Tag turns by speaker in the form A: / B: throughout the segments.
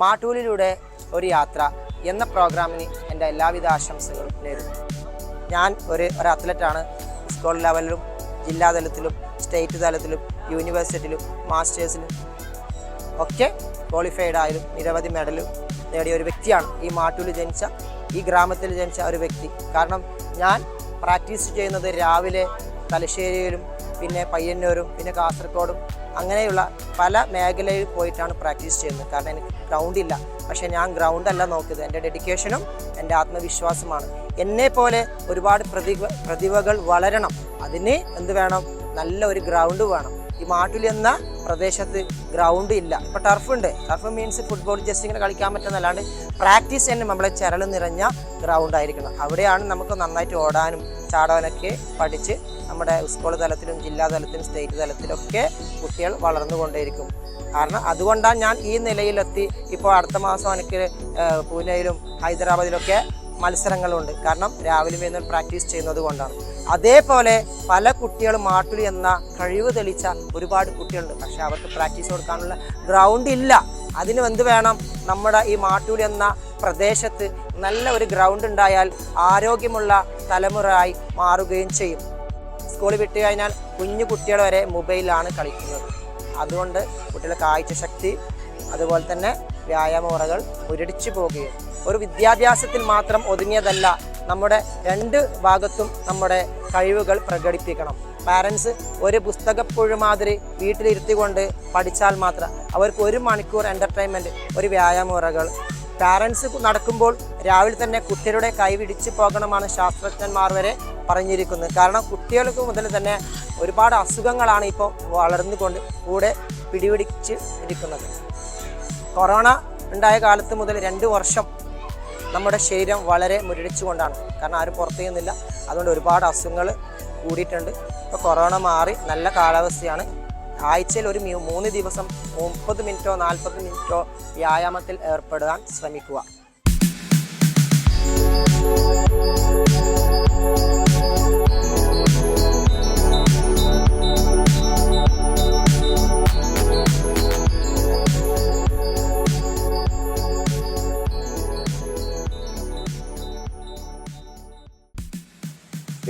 A: മാട്ടൂലിലൂടെ ഒരു യാത്ര എന്ന പ്രോഗ്രാമിന് എൻ്റെ എല്ലാവിധ ആശംസകളും നേരുന്നു. ഞാൻ ഒരു അത്ലറ്റാണ്. സ്കൂൾ ലെവലിലും ജില്ലാ തലത്തിലും സ്റ്റേറ്റ് തലത്തിലും യൂണിവേഴ്സിറ്റിയിലും മാസ്റ്റേഴ്സിലും ഒക്കെ ക്വാളിഫൈഡ് ആയാലും നിരവധി മെഡലും നേടിയ ഒരു വ്യക്തിയാണ്. ഈ മാട്ടൂലിൽ ജനിച്ച, ഈ ഗ്രാമത്തിൽ ജനിച്ച ഒരു വ്യക്തി. കാരണം ഞാൻ പ്രാക്ടീസ് ചെയ്യുന്നത് രാവിലെ തലശ്ശേരിയിലും പിന്നെ പയ്യന്നൂരും പിന്നെ കാസർഗോഡും അങ്ങനെയുള്ള പല മേഖലയിൽ പോയിട്ടാണ് പ്രാക്ടീസ് ചെയ്യുന്നത്. കാരണം എനിക്ക് ഗ്രൗണ്ടില്ല. പക്ഷേ ഞാൻ ഗ്രൗണ്ടല്ല നോക്കിയത്, എൻ്റെ ഡെഡിക്കേഷനും എൻ്റെ ആത്മവിശ്വാസമാണ്. എന്നെപ്പോലെ ഒരുപാട് പ്രതിഭകൾ വളരണം. അതിന് എന്ത് വേണം? നല്ല ഒരു ഗ്രൗണ്ട് വേണം. ഈ മാട്ടൂലി എന്ന പ്രദേശത്ത് ഗ്രൗണ്ട് ഇല്ല. ഇപ്പോൾ ടർഫുണ്ട്. ടർഫ് മീൻസ് ഫുട്ബോൾ ജസ്റ്റ് ഇങ്ങനെ കളിക്കാൻ പറ്റുന്നല്ലാണ്ട് പ്രാക്ടീസ് തന്നെ നമ്മളെ ചരൽ നിറഞ്ഞ ഗ്രൗണ്ട് ആയിരിക്കണം. അവിടെയാണ് നമുക്ക് നന്നായിട്ട് ഓടാനും ചാടാനൊക്കെ പഠിച്ച് നമ്മുടെ സ്കൂൾ തലത്തിലും ജില്ലാ തലത്തിലും സ്റ്റേറ്റ് തലത്തിലൊക്കെ കുട്ടികൾ വളർന്നുകൊണ്ടേയിരിക്കും. കാരണം അതുകൊണ്ടാണ് ഞാൻ ഈ നിലയിലെത്തി. ഇപ്പോൾ അടുത്ത മാസം എനിക്ക് പൂനെയിലും ഹൈദരാബാദിലൊക്കെ മത്സരങ്ങളുണ്ട്. കാരണം രാവിലെ വരുന്ന പ്രാക്ടീസ് ചെയ്യുന്നത് കൊണ്ടാണ്. അതേപോലെ പല കുട്ടികളും മാട്ടൂലി എന്ന കഴിവ് തെളിയിച്ച ഒരുപാട് കുട്ടികളുണ്ട്. പക്ഷെ അവർക്ക് പ്രാക്ടീസ് കൊടുക്കാനുള്ള ഗ്രൗണ്ട് ഇല്ല. അതിന് എന്ത് വേണം? നമ്മുടെ ഈ മാട്ടൂലി എന്ന പ്രദേശത്ത് നല്ല ഒരു ഗ്രൗണ്ട് ഉണ്ടായാൽ ആരോഗ്യമുള്ള തലമുറയായി മാറുകയും ചെയ്യും. സ്കൂളിൽ വിട്ട് കഴിഞ്ഞാൽ കുഞ്ഞു കുട്ടികൾ വരെ മൊബൈലാണ് കളിക്കുന്നത്. അതുകൊണ്ട് കുട്ടികളുടെ കാഴ്ചശക്തി അതുപോലെ തന്നെ വ്യായാമ മുറകൾ മുരടിച്ചു പോവുകയും ഒരു വിദ്യാഭ്യാസത്തിൽ മാത്രം ഒതുങ്ങിയതല്ല. നമ്മുടെ രണ്ട് ഭാഗത്തും നമ്മുടെ കഴിവുകൾ പ്രകടിപ്പിക്കണം. പാരൻസ് ഒരു പുസ്തകപ്പുഴ മാതിരി വീട്ടിലിരുത്തിക്കൊണ്ട് പഠിച്ചാൽ മാത്രം അവർക്ക് 1 മണിക്കൂർ എൻ്റർടൈൻമെൻറ്റ്, ഒരു വ്യായാമ മുറകൾ പാരൻസ് നടക്കുമ്പോൾ രാവിലെ തന്നെ കുട്ടികളുടെ കൈപിടിച്ച് പോകണമെന്നാണ് ശാസ്ത്രജ്ഞന്മാർ വരെ പറഞ്ഞിരിക്കുന്നത്. കാരണം കുട്ടികൾക്ക് മുതൽ തന്നെ ഒരുപാട് അസുഖങ്ങളാണ് ഇപ്പോൾ വളർന്നുകൊണ്ട് കൂടെ പിടിപിടിച്ച് ഇരിക്കുന്നത്. കൊറോണ ഉണ്ടായ കാലത്ത് മുതൽ 2 വർഷം നമ്മുടെ ശരീരം വളരെ മുരടിച്ചുകൊണ്ടാണ്. കാരണം ആരും പുറത്തു ചെയ്യുന്നില്ല. അതുകൊണ്ട് ഒരുപാട് അസുഖങ്ങൾ കൂടിയിട്ടുണ്ട്. ഇപ്പോൾ കൊറോണ മാറി നല്ല കാലാവസ്ഥയാണ്. ആഴ്ചയിൽ ഒരു 3 ദിവസം 30 മിനിറ്റോ 40 മിനിറ്റോ വ്യായാമത്തിൽ ഏർപ്പെടാൻ ശ്രമിക്കുക.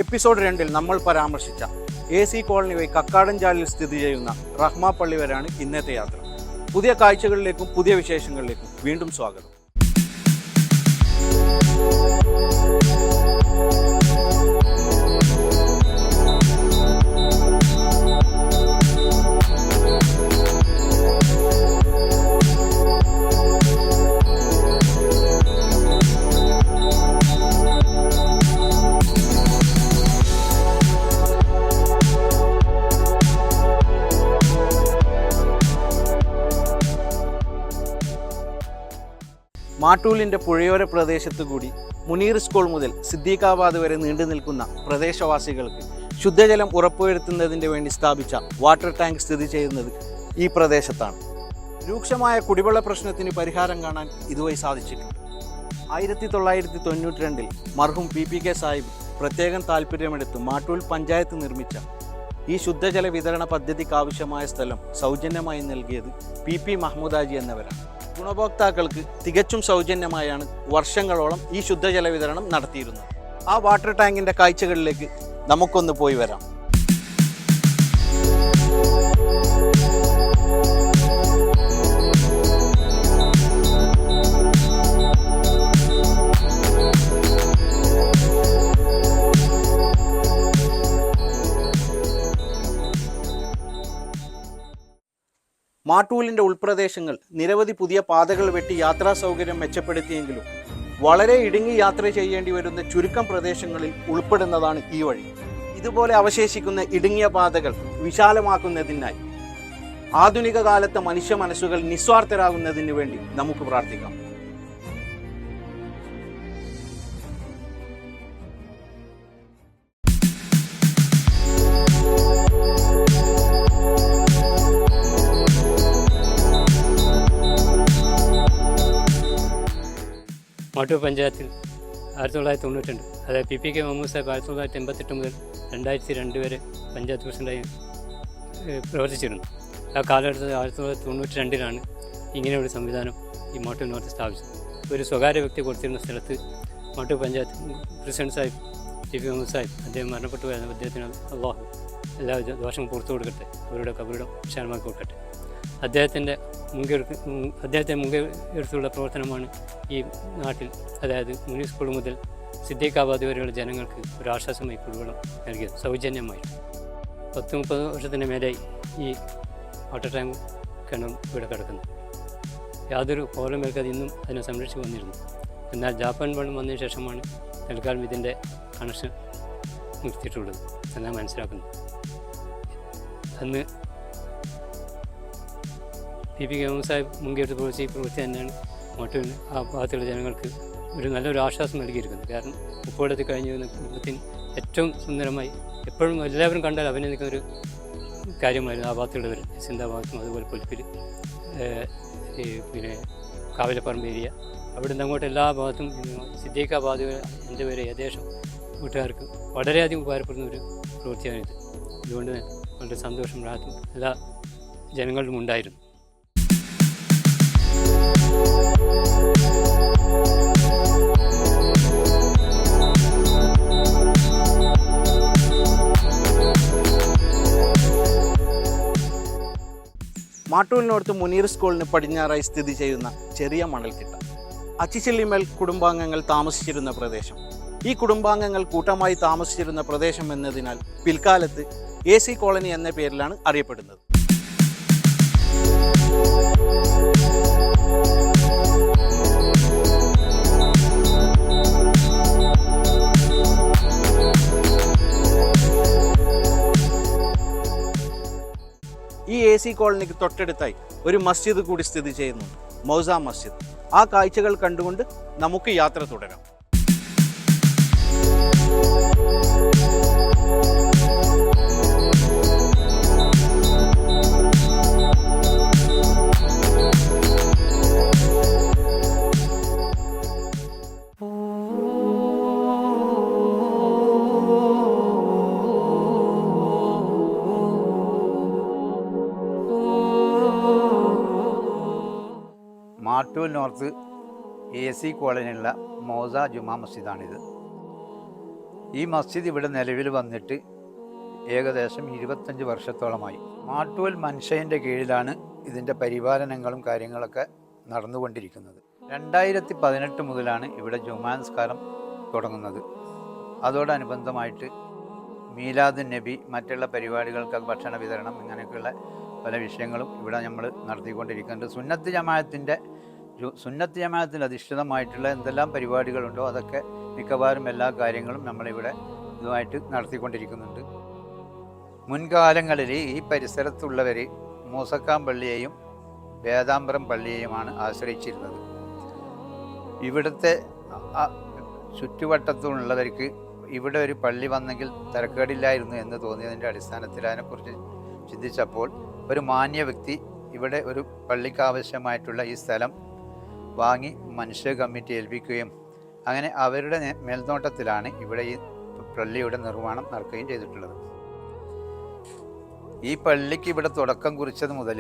B: എപ്പിസോഡ് 2 നമ്മൾ പരാമർശിച്ച AC കോളനി വഴി കക്കാടൻചാലിൽ സ്ഥിതി ചെയ്യുന്ന റഹ്മ പള്ളി വരെയാണ് ഇന്നത്തെ യാത്ര. പുതിയ കാഴ്ചകളിലേക്കും പുതിയ വിശേഷങ്ങളിലേക്കും വീണ്ടും സ്വാഗതം. മാട്ടൂലിൻ്റെ പുഴയോര പ്രദേശത്തു കൂടി മുനീർ സ്കൂൾ മുതൽ സിദ്ദീഖാബാദ് വരെ നീണ്ടു നിൽക്കുന്ന പ്രദേശവാസികൾക്ക് ശുദ്ധജലം ഉറപ്പുവരുത്തുന്നതിന് വേണ്ടി സ്ഥാപിച്ച വാട്ടർ ടാങ്ക് സ്ഥിതി ചെയ്യുന്നത് ഈ പ്രദേശത്താണ്. രൂക്ഷമായ കുടിവെള്ള പ്രശ്നത്തിന് പരിഹാരം കാണാൻ ഇതുവഴി സാധിച്ചിട്ടുണ്ട്. 1992 മർഹൂം PPK സാഹിബ് പ്രത്യേകം താല്പര്യമെടുത്ത് മാട്ടൂൽ പഞ്ചായത്ത് നിർമ്മിച്ച ഈ ശുദ്ധജല വിതരണ പദ്ധതിക്ക് ആവശ്യമായ സ്ഥലം സൗജന്യമായി നൽകിയത് PP മഹ്മൂദാജി എന്നവരാണ്. ഗുണഭോക്താക്കൾക്ക് തികച്ചും സൗജന്യമായാണ് വർഷങ്ങളോളം ഈ ശുദ്ധജല വിതരണം നടത്തിയിരുന്നത്. ആ വാട്ടർ ടാങ്കിൻ്റെ കാഴ്ചകളിലേക്ക് നമുക്കൊന്ന് പോയി വരാം. മാട്ടൂലിൻ്റെ ഉൾപ്രദേശങ്ങൾ നിരവധി പുതിയ പാതകൾ വെട്ടി യാത്രാ സൗകര്യം മെച്ചപ്പെടുത്തിയെങ്കിലും വളരെ ഇടുങ്ങി യാത്ര ചെയ്യേണ്ടി വരുന്ന ചുരുക്കം പ്രദേശങ്ങളിൽ ഉൾപ്പെടുന്നതാണ് ഈ വഴി. ഇതുപോലെ അവശേഷിക്കുന്ന ഇടുങ്ങിയ പാതകൾ വിശാലമാക്കുന്നതിനായി ആധുനിക കാലത്തെ മനുഷ്യ മനസ്സുകൾ നിസ്വാർത്ഥരാകുന്നതിന് വേണ്ടി നമുക്ക് പ്രാർത്ഥിക്കാം.
C: മാട്ടൂൽ പഞ്ചായത്തിൽ 1992, അതായത് PPK മുഹമ്മദ് സാഹിബ് 1988 മുതൽ 2002 വരെ പഞ്ചായത്ത് പ്രസിഡൻ്റായി പ്രവർത്തിച്ചിരുന്നു. ആ കാലഘട്ടത്തിൽ 1992 ഇങ്ങനെയൊരു സംവിധാനം ഈ മാട്ടൂൽ നോർത്ത് സ്ഥാപിച്ചത്. ഒരു സ്വകാര്യ വ്യക്തി കൊടുത്തിരുന്ന സ്ഥലത്ത് Mattool panchayat president Sahib T P Muhammad Sahib അദ്ദേഹം മരണപ്പെട്ടു പോയ അദ്ദേഹത്തിന് അള്ളാഹു എല്ലാ ദോഷവും പുറത്തു കൊടുക്കട്ടെ, അവരുടെ കബറിടം വിശാലമാക്കി കൊടുക്കട്ടെ. അദ്ദേഹത്തെ മുൻകൈയെടുത്തുള്ള പ്രവർത്തനമാണ് ഈ നാട്ടിൽ, അതായത് മുനിസിപ്പൽ മുതൽ സിദ്ദീഖാബാദ് വരെയുള്ള ജനങ്ങൾക്ക് ഒരു ആശ്വാസമായി കുടിവെള്ളം നൽകിയത് സൗജന്യമായിട്ട്. 30 വർഷത്തിൻ്റെ മേലായി ഈ വാട്ടർ ടാങ്കും കിണറും ഇവിടെ കിടക്കുന്നു. യാതൊരു പ്രോബ്ലം ഏൽക്കാതെ ഇന്നും അതിനെ സംരക്ഷിച്ച് വന്നിരുന്നു. എന്നാൽ ജാപ്പാൻ വെള്ളം വന്നതിന് ശേഷമാണ് തൽക്കാലം ഇതിൻ്റെ കണക്ഷൻ നിർത്തിയിട്ടുള്ളത് എന്നാണ് മനസ്സിലാക്കുന്നത്. അന്ന് പി പി മുഹമ്മദ് സാഹിബ് മുൻകൈയെടുത്ത് പ്രവൃത്തി തന്നെയാണ് മാട്ടൂൽ ആ ഭാഗത്തുള്ള ജനങ്ങൾക്ക് ഒരു നല്ലൊരു ആശ്വാസം നൽകിയിരിക്കുന്നത്. കാരണം ഉപ്പോടത്തി കഴിഞ്ഞു വരുന്ന കുടുംബത്തിന് ഏറ്റവും സുന്ദരമായി എപ്പോഴും എല്ലാവരും കണ്ടാൽ അഭിനന്ദിക്കുന്ന ഒരു കാര്യമായിരുന്നു ആ ഭാഗത്തുള്ളവർ. സിന്ധാഭാഗത്തും അതുപോലെ പൊലിപ്പിൽ പിന്നെ കാവിലപ്പറമ്പ് ഏരിയ, അവിടെ നിന്ന് അങ്ങോട്ട് എല്ലാ ഭാഗത്തും സിദ്ദീഖാബാദ് എൻ്റെ വരെ ഏകദേശം വീട്ടുകാർക്ക് വളരെയധികം ഉപകാരപ്പെടുന്ന ഒരു പ്രവൃത്തിയാണിത്. അതുകൊണ്ട് വളരെ സന്തോഷം റാഹത്തും എല്ലാ ജനങ്ങളിലും ഉണ്ടായിരുന്നു.
B: മാട്ടൂൽ നോർത്ത് മുനീർ സ്കൂളിന് പടിഞ്ഞാറായി സ്ഥിതി ചെയ്യുന്ന ചെറിയ മണൽത്തിട്ട അച്ചിച്ചില്ലിമേൽ കുടുംബാംഗങ്ങൾ താമസിച്ചിരുന്ന പ്രദേശം. ഈ കുടുംബാംഗങ്ങൾ കൂട്ടമായി താമസിച്ചിരുന്ന പ്രദേശം എന്നതിനാൽ പിൽക്കാലത്ത് AC കോളനി എന്ന പേരിലാണ് അറിയപ്പെടുന്നത്. ഈ AC കോളനിക്ക് തൊട്ടടുത്തായി ഒരു മസ്ജിദ് കൂടി സ്ഥിതി ചെയ്യുന്നുണ്ട്, മൗസ മസ്ജിദ്. ആ കാഴ്ചകൾ കണ്ടുകൊണ്ട് നമുക്ക് യാത്ര തുടരാം.
D: മാട്ടൂൽ നോർത്ത് AC കോളനിയുള്ള മൗസ ജുമാ മസ്ജിദാണിത്. ഈ മസ്ജിദ് ഇവിടെ നിലവിൽ വന്നിട്ട് ഏകദേശം 25 വർഷത്തോളമായി. മാട്ടൂൽ മൻഷയിൻ്റെ കീഴിലാണ് ഇതിൻ്റെ പരിപാലനങ്ങളും കാര്യങ്ങളൊക്കെ നടന്നുകൊണ്ടിരിക്കുന്നത്. 2018 മുതലാണ് ഇവിടെ ജുമാ നിസ്കാരം തുടങ്ങുന്നത്. അതോടനുബന്ധമായിട്ട് മീലാദുൻ നബി, മറ്റുള്ള പരിപാടികൾക്ക് ഭക്ഷണ വിതരണം, ഇങ്ങനെയൊക്കെയുള്ള പല വിഷയങ്ങളും ഇവിടെ നമ്മൾ നടത്തിക്കൊണ്ടിരിക്കുന്നുണ്ട്. സുന്നത്ത് ജമാഅത്തിൽ അധിഷ്ഠിതമായിട്ടുള്ള എന്തെല്ലാം പരിപാടികളുണ്ടോ അതൊക്കെ മിക്കവാറും എല്ലാ കാര്യങ്ങളും നമ്മളിവിടെ ഇതുമായിട്ട് നടത്തിക്കൊണ്ടിരിക്കുന്നുണ്ട്. മുൻകാലങ്ങളിൽ ഈ പരിസരത്തുള്ളവർ മൂസക്കാം പള്ളിയെയും വേദാമ്പരം പള്ളിയെയുമാണ് ആശ്രയിച്ചിരുന്നത്. ഇവിടുത്തെ ചുറ്റുവട്ടത്തുള്ളവർക്ക് ഇവിടെ ഒരു പള്ളി വന്നെങ്കിൽ തരക്കേടില്ലായിരുന്നു എന്ന് തോന്നിയതിൻ്റെ അടിസ്ഥാനത്തിൽ അതിനെക്കുറിച്ച് ചിന്തിച്ചപ്പോൾ ഒരു മാന്യ വ്യക്തി ഇവിടെ ഒരു പള്ളിക്ക് ആവശ്യമായിട്ടുള്ള ഈ സ്ഥലം വാങ്ങി മനുഷ്യ കമ്മിറ്റി ഏൽപ്പിക്കുകയും അങ്ങനെ അവരുടെ മേൽനോട്ടത്തിലാണ് ഇവിടെ ഈ പള്ളിയുടെ നിർമ്മാണം നടക്കുകയും ചെയ്തിട്ടുള്ളത്. ഈ പള്ളിക്ക് ഇവിടെ തുടക്കം കുറിച്ചത് മുതൽ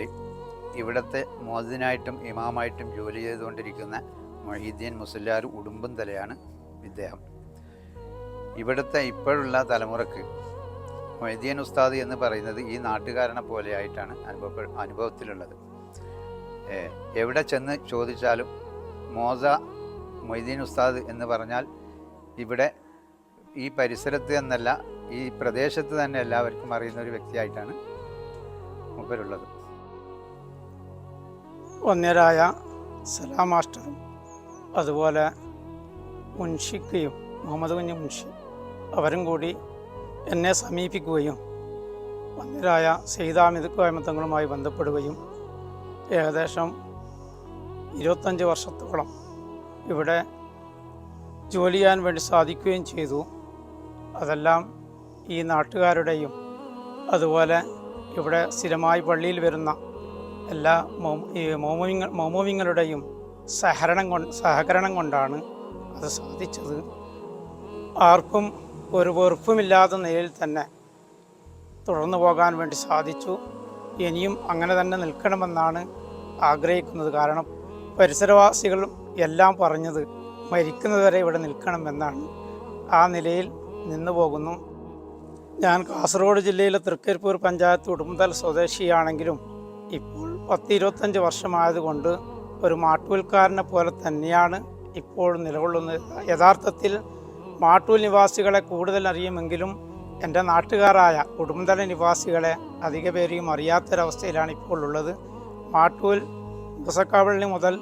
D: ഇവിടുത്തെ മുഅദ്ദിനായിട്ടും ഇമാമായിട്ടും ജോലി ചെയ്തുകൊണ്ടിരിക്കുന്ന മൊഹീദ്ദീൻ മുസ്ലിയാർ ഉടുമ്പൻതലയാണ് ഇദ്ദേഹം. ഇവിടുത്തെ ഇപ്പോഴുള്ള തലമുറക്ക് മൊഹീദ്ദീൻ ഉസ്താദ് എന്ന് പറയുന്നത് ഈ നാട്ടുകാരനെ പോലെയായിട്ടാണ് അനുഭവത്തിലുള്ളത്. എവിടെ ചെന്ന് ചോദിച്ചാലും മൊഹീദ്ദീൻ ഉസ്താദ് എന്ന് പറഞ്ഞാൽ ഇവിടെ ഈ പരിസരത്ത് എന്നല്ല, ഈ പ്രദേശത്ത് തന്നെ എല്ലാവർക്കും അറിയുന്ന ഒരു വ്യക്തിയായിട്ടാണ് മൂപ്പരുള്ളത്.
E: ഒന്നരായ സലാം മാസ്റ്ററും അതുപോലെ മുൻഷിക്കയും മുഹമ്മദ് കുഞ്ഞ് മുൻഷി അവരും കൂടി എന്നെ സമീപിക്കുകയും വന്യരായ സെയ്ദ് അഹമ്മദ് കോയമത്തങ്ങളുമായി ബന്ധപ്പെടുകയും ഏകദേശം 25 വർഷത്തോളം ഇവിടെ ജോലി ചെയ്യാൻ വേണ്ടി സാധിക്കുകയും ചെയ്തു. അതെല്ലാം ഈ നാട്ടുകാരുടെയും അതുപോലെ ഇവിടെ സ്ഥിരമായി പള്ളിയിൽ വരുന്ന എല്ലാ മൗമൂമിങ്ങളുടെയും സഹകരണം കൊണ്ടാണ് അത് സാധിച്ചത്. ആർക്കും ഒരു വെറുപ്പുമില്ലാത്ത നിലയിൽ തന്നെ തുടർന്നു പോകാൻ വേണ്ടി സാധിച്ചു. ഇനിയും അങ്ങനെ തന്നെ നിൽക്കണമെന്നാണ് ആഗ്രഹിക്കുന്നത്. കാരണം പരിസരവാസികളും എല്ലാം പറഞ്ഞത് മരിക്കുന്നതുവരെ ഇവിടെ നിൽക്കണമെന്നാണ്. ആ നിലയിൽ നിന്നു പോകുന്നു. ഞാൻ കാസർഗോഡ് ജില്ലയിലെ തൃക്കരിപ്പൂർ പഞ്ചായത്ത് ഉടുമ്പൽ സ്വദേശിയാണെങ്കിലും ഇപ്പോൾ 10-25 വർഷമായതുകൊണ്ട് ഒരു മാട്ടൂൽക്കാരനെ പോലെ തന്നെയാണ് ഇപ്പോൾ നിലകൊള്ളുന്നത്. യഥാർത്ഥത്തിൽ മാട്ടൂൽ നിവാസികളെ കൂടുതൽ അറിയുമെങ്കിലും എൻ്റെ നാട്ടുകാരായ ഉടുമ്പല നിവാസികളെ അധിക പേരെയും അറിയാത്തൊരവസ്ഥയിലാണ് ഇപ്പോൾ ഉള്ളത്. മാട്ടൂൽ മുസക്കാവള്ളി മുതൽ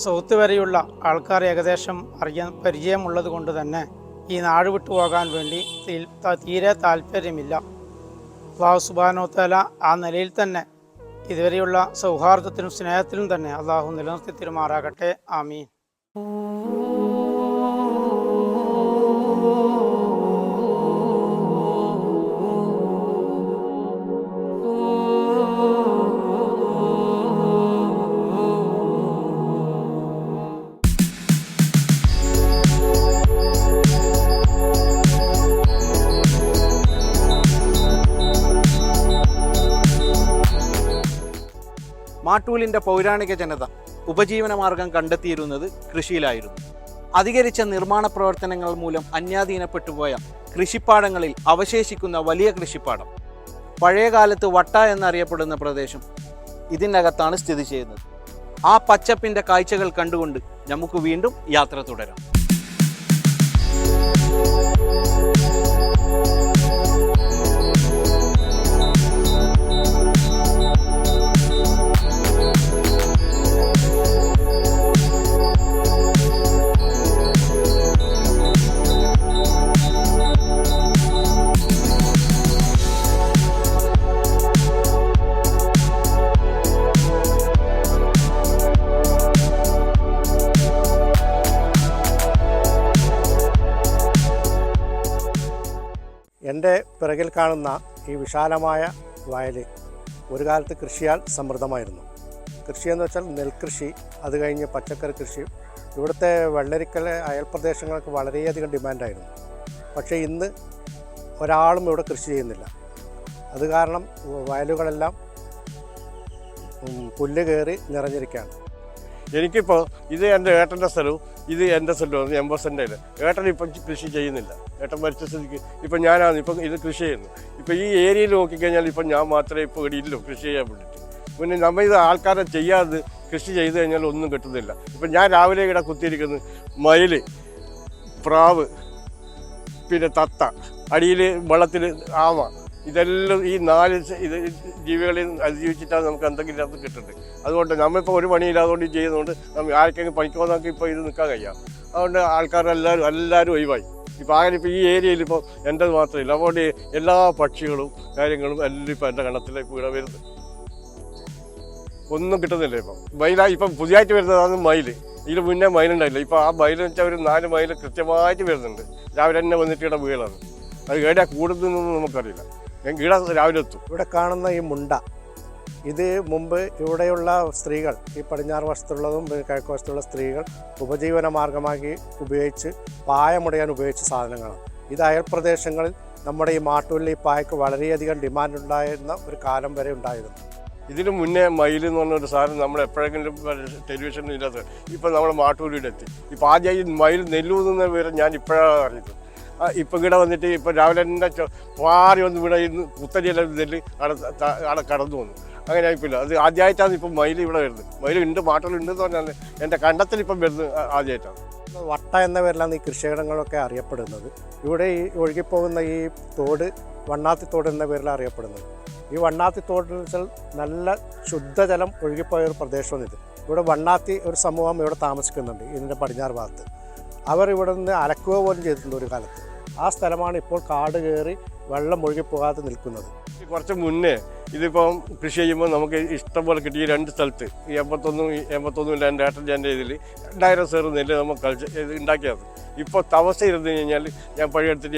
E: സൗത്ത് വരെയുള്ള ആൾക്കാർ ഏകദേശം പരിചയമുള്ളത് കൊണ്ട് തന്നെ ഈ നാട് വിട്ടു പോകാൻ വേണ്ടി തീരെ താല്പര്യമില്ല. അല്ലാഹു സുബ്ഹാനഹു വ തആല ആ നിലയിൽ തന്നെ ഇതുവരെയുള്ള സൗഹാർദ്ദത്തിലും സ്നേഹത്തിലും തന്നെ അള്ളാഹു നിലനിർത്തി തിരുമാറാകട്ടെ. ആമീൻ.
B: മാട്ടൂലിൻ്റെ പൗരാണിക ജനത ഉപജീവന മാർഗം കണ്ടെത്തിയിരുന്നത് കൃഷിയിലായിരുന്നു. അധികരിച്ച നിർമ്മാണ പ്രവർത്തനങ്ങൾ മൂലം അന്യാധീനപ്പെട്ടുപോയ കൃഷിപ്പാടങ്ങളിൽ അവശേഷിക്കുന്ന വലിയ കൃഷിപ്പാടം, പഴയകാലത്ത് വട്ട എന്നറിയപ്പെടുന്ന പ്രദേശം ഇതിനകത്താണ് സ്ഥിതി ചെയ്യുന്നത്. ആ പച്ചപ്പിൻ്റെ കാഴ്ചകൾ കണ്ടുകൊണ്ട് നമുക്ക് വീണ്ടും യാത്ര തുടരാം.
F: എൻ്റെ പിറകിൽ കാണുന്ന ഈ വിശാലമായ വയൽ ഒരു കാലത്ത് കൃഷിയാൽ സമൃദ്ധമായിരുന്നു. കൃഷിയെന്ന് വെച്ചാൽ നെൽകൃഷി, അത് കഴിഞ്ഞ് പച്ചക്കറി കൃഷി. ഇവിടുത്തെ വെള്ളരിക്കൽ അയൽപ്രദേശങ്ങൾക്ക് വളരെയധികം ഡിമാൻഡായിരുന്നു. പക്ഷേ ഇന്ന് ഒരാളും ഇവിടെ കൃഷി ചെയ്യുന്നില്ല. അത് കാരണം വയലുകളെല്ലാം പുല്ല് കയറി നിറഞ്ഞിരിക്കുകയാണ്.
G: എനിക്കിപ്പോൾ ഇത് എൻ്റെ ഏട്ടൻ്റെ സ്ഥലവും ഇത് എൻ്റെ സ്ഥലവും 80 സെൻറ്റാണ്. ഏട്ടൻ ഇപ്പം കൃഷി ചെയ്യുന്നില്ല. ഏട്ടൻ മരിച്ച സ്ഥിതിക്ക് ഇപ്പം ഞാനാണ് ഇപ്പം ഇത് കൃഷി ചെയ്യുന്നത്. ഇപ്പം ഈ ഏരിയയിൽ നോക്കിക്കഴിഞ്ഞാൽ ഇപ്പം ഞാൻ മാത്രമേ ഇപ്പോൾ ഇവിടെ ഇല്ലൂ കൃഷി ചെയ്യാൻ വേണ്ടിയിട്ട്. പിന്നെ നമ്മൾ ഇത് ആൾക്കാരെ ചെയ്യാതെ കൃഷി ചെയ്ത് കഴിഞ്ഞാൽ ഒന്നും കിട്ടുന്നില്ല. ഇപ്പം ഞാൻ രാവിലെ ഇവിടെ കുത്തിയിരിക്കുന്നത് മയിൽ, പ്രാവ്, പിന്നെ തത്ത, അടിയിൽ വെള്ളത്തിൽ ആമ, ഇതെല്ലാം ഈ 4 ജീവികളിൽ അതിജീവിച്ചിട്ടാണ് നമുക്ക് എന്തെങ്കിലും അത് കിട്ടുന്നത്. അതുകൊണ്ട് നമ്മളിപ്പോൾ ഒരു പണിയില്ലാതുകൊണ്ട് ചെയ്യുന്നതുകൊണ്ട് ആർക്കെങ്കിലും പണിക്കോന്നൊക്കെ ഇപ്പോൾ ഇത് നിൽക്കാൻ കഴിയാം. അതുകൊണ്ട് ആൾക്കാരെല്ലാവരും ഒഴിവായി. ഇപ്പോൾ അങ്ങനെ ഇപ്പോൾ ഈ ഏരിയയിൽ ഇപ്പോൾ എൻ്റെത് മാത്രമില്ല. അതുകൊണ്ട് എല്ലാ പക്ഷികളും കാര്യങ്ങളും എല്ലാം ഇപ്പോൾ എൻ്റെ കണത്തിലേക്ക് ഇവിടെ വരുന്നത്. ഒന്നും കിട്ടുന്നില്ല. ഇപ്പം പുതിയതായിട്ട് വരുന്നതാണ് മയിൽ. ഇതിന് മുന്നേ മയിലുണ്ടായില്ല. ഇപ്പോൾ ആ മയിലെന്ന് വെച്ചാൽ ഒരു 4 മയിൽ കൃത്യമായിട്ട് വരുന്നുണ്ട്. രാവിലെ തന്നെ വന്നിട്ട് ഇവിടെ വീടാണ്. അത് ഏടാ കൂടുന്നതെന്നൊന്നും നമുക്കറിയില്ല. ഇവിടെ രാവിലെ എത്തും.
F: ഇവിടെ കാണുന്ന ഈ മുണ്ട, ഇത് മുമ്പ് ഇവിടെയുള്ള സ്ത്രീകൾ, ഈ പടിഞ്ഞാറ് വശത്തുള്ളതും കിഴക്ക് വശത്തുള്ള സ്ത്രീകൾ ഉപജീവന മാർഗമാക്കി ഉപയോഗിച്ച് പായ മുടയാൻ ഉപയോഗിച്ച സാധനങ്ങളാണ്. ഇത് അയൽപ്രദേശങ്ങളിൽ നമ്മുടെ ഈ മാട്ടൂലിൽ ഈ പായക്ക് വളരെയധികം ഡിമാൻഡ് ഉണ്ടായിരുന്ന ഒരു കാലം വരെ ഉണ്ടായിരുന്നു.
G: ഇതിന് മുന്നേ മയിൽ എന്ന് പറഞ്ഞൊരു സാധനം നമ്മൾ എപ്പോഴെങ്കിലും ടെലിവിഷനിൽ ഇല്ലാത്ത ഇപ്പം നമ്മുടെ മാട്ടൂരിയുടെ എത്തി. ഇപ്പം ആദ്യമായി മയിൽ നെല്ലൂന്ന വിവരം ഞാൻ ഇപ്പോഴാണ് അറിയുന്നത്. ഇപ്പം ഇവിടെ വന്നിട്ട് ഇപ്പം രാവിലെ തന്നെ പാറി വന്ന് ഇവിടെ ഇന്ന് കുത്തരിയെല്ലാം നെല്ല് അവിടെ കടന്നു വന്നു. അങ്ങനെ ആയിപ്പില്ല. അത് ആദ്യമായിട്ടാണ് ഇപ്പം മയിൽ ഇവിടെ വരുന്നത്. മയിൽ ഉണ്ട്, മാട്ടൂലുണ്ടെന്ന് പറഞ്ഞാൽ എൻ്റെ കണ്ടത്തിൽ ഇപ്പം വരുന്നത് ആദ്യമായിട്ടാണ്.
F: വട്ട എന്ന പേരിലാണ് ഈ കൃഷിയിടങ്ങളൊക്കെ അറിയപ്പെടുന്നത്. ഇവിടെ ഈ ഒഴുകിപ്പോകുന്ന ഈ തോട് വണ്ണാത്തിത്തോട് എന്ന പേരിൽ അറിയപ്പെടുന്നത്. ഈ വണ്ണാത്തിത്തോട് വെച്ചാൽ നല്ല ശുദ്ധജലം ഒഴുകിപ്പോയ ഒരു പ്രദേശമാണ് ഇത്. ഇവിടെ വണ്ണാത്തി ഒരു സമൂഹം ഇവിടെ താമസിക്കുന്നുണ്ട് ഇതിൻ്റെ പടിഞ്ഞാറ് ഭാഗത്ത്. അവർ ഇവിടെ നിന്ന് അലക്കുക പോലും ചെയ്തിട്ടുണ്ട് ഒരു കാലത്ത്. ആ സ്ഥലമാണ് ഇപ്പോൾ കാട് കയറി വെള്ളം ഒഴുകിപ്പോകാതെ നിൽക്കുന്നത്.
G: കുറച്ച് മുന്നേ ഇതിപ്പം കൃഷി ചെയ്യുമ്പോൾ നമുക്ക് ഇഷ്ടംപോലെ കിട്ടി. ഈ 2 സ്ഥലത്ത് ഈ 81 എൻ്റെ ഏട്ടൻ എൻ്റെ ഇതിൽ 2000 സേർ നെല്ല് നമുക്ക് ഉണ്ടാക്കിയത്. ഇപ്പോൾ തവസ ഇരുന്ന് കഴിഞ്ഞാൽ ഞാൻ പഴയെടുത്തിട്ട്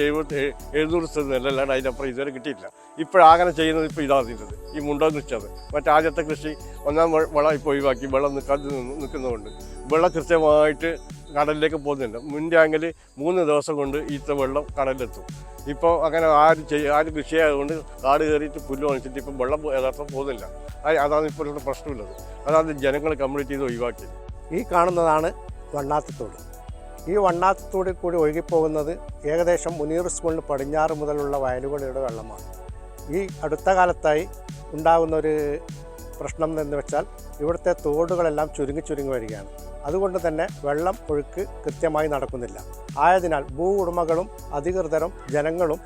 G: 700 സേർ നെല്ലല്ലാണ്ട് അതിനപ്പുറം ഇതുവരെ കിട്ടിയില്ല. ഇപ്പോഴങ്ങനെ ചെയ്യുന്നത് ഇപ്പോൾ ഇതാണ് ചെയ്തത്. ഈ മുണ്ടോന്ന് വെച്ചത് മറ്റേ ആദ്യത്തെ കൃഷി 1-ാം വളം ഇപ്പോൾ ഒഴിവാക്കി വെള്ളം നിൽക്കുന്നതുകൊണ്ട് വെള്ളം കൃത്യമായിട്ട് കടലിലേക്ക് പോകുന്നില്ല. മുൻപെങ്കിൽ 3 ദിവസം കൊണ്ട് ഇത്ര വെള്ളം കടലിലെത്തും. ഇപ്പോൾ അങ്ങനെ ആരും കൃഷിയായതുകൊണ്ട് കാട് കയറിയിട്ട് പുല്ല് വണിച്ചിട്ട് ഇപ്പം വെള്ളം യഥാർത്ഥം പോകുന്നില്ല. അതാണ് ഇപ്പോൾ ഇവിടെ പ്രശ്നമുള്ളത്. അതാണ് ജനങ്ങൾ കംപ്ലീറ്റ് ചെയ്ത് ഒഴിവാക്കിയത്.
F: ഈ കാണുന്നതാണ് വണ്ണാത്തിത്തോട്. ഈ വണ്ണാത്തിത്തോടിൽ കൂടി ഒഴുകിപ്പോകുന്നത് ഏകദേശം മുനീർ സ്കൂളിന് പടിഞ്ഞാറ് മുതലുള്ള വയലുകളുടെ വെള്ളമാണ്. ഈ അടുത്ത കാലത്തായി ഉണ്ടാകുന്ന ഒരു പ്രശ്നം എന്ന് വെച്ചാൽ ഇവിടുത്തെ തോടുകളെല്ലാം ചുരുങ്ങി വരികയാണ്. അതുകൊണ്ട് തന്നെ വെള്ളം ഒഴുക്ക് കൃത്യമായി നടക്കുന്നില്ല. ആയതിനാൽ ഭൂ ഉടമകളും അധികൃതരും ജനങ്ങളും